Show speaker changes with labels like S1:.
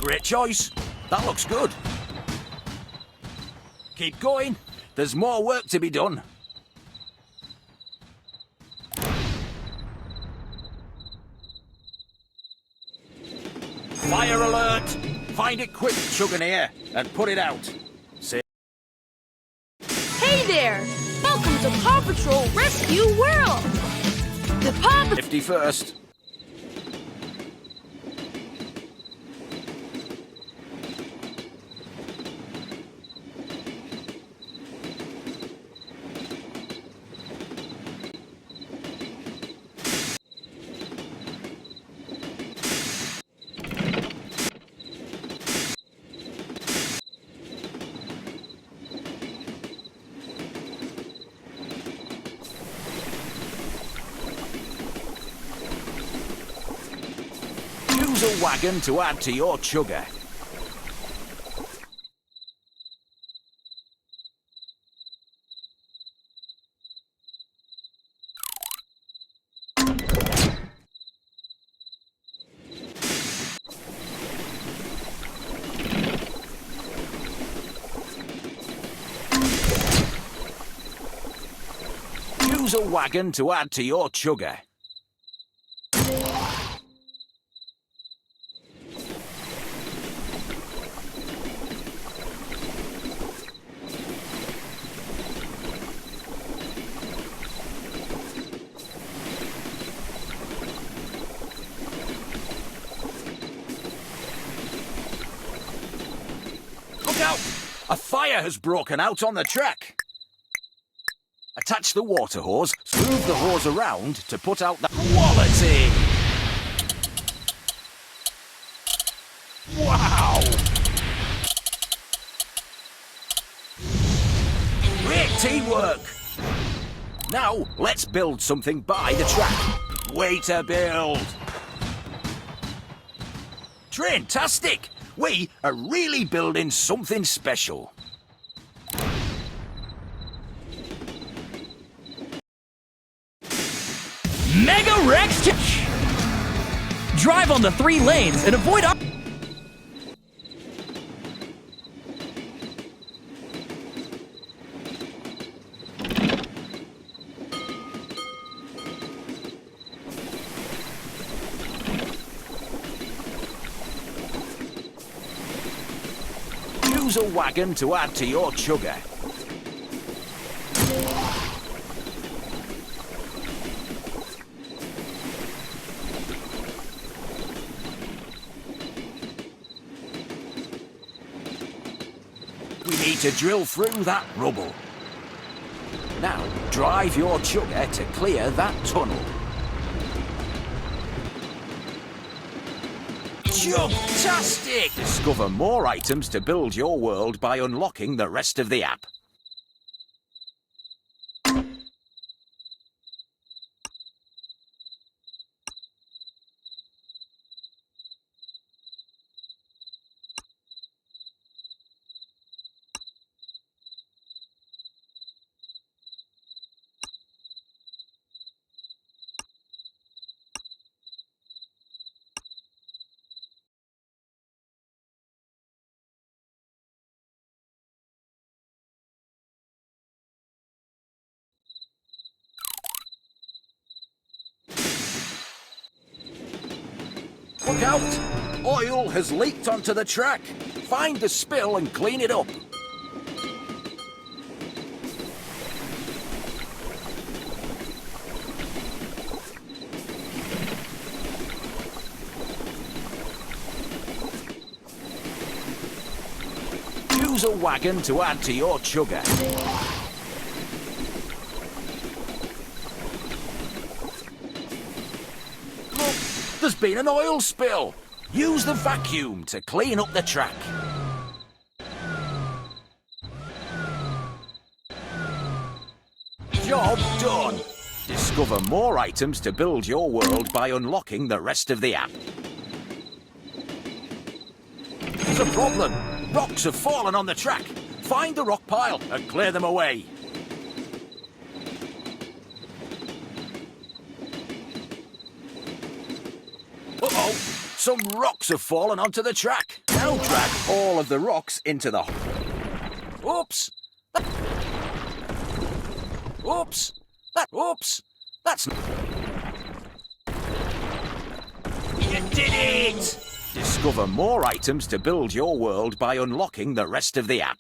S1: Great choice. That looks good. Keep going. There's more work to be done. Fire alert! Find it quick, Chugganeer, and put it out.
S2: Hey there! Welcome to Paw Patrol Rescue World! The Paw Patrol...
S1: 51st. Choose a wagon to add to your chugger. Choose a wagon to add to your chugger. Look out! A fire has broken out on the track. Attach the water hose, move the hose around to put out the quality. Wow! Great teamwork! Now, let's build something by the track. Way to build! Traintastic! We are really building something special.
S3: Mega Rex drive on the 3 lanes and avoid
S1: Choose a wagon to add to your chugger. We need to drill through that rubble. Now, drive your chugger to clear that tunnel. Chugtastic! Discover more items to build your world by unlocking the rest of the app. Look out! Oil has leaked onto the track. Find the spill and clean it up. Choose a wagon to add to your chugger. There's been an oil spill. Use the vacuum to clean up the track. Job done. Discover more items to build your world by unlocking the rest of the app. There's a problem. Rocks have fallen on the track. Find the rock pile and clear them away. Uh-oh. Some rocks have fallen onto the track. Now drag all of the rocks into the... Oops! Oops! Oops! That's... You did it! Discover more items to build your world by unlocking the rest of the app.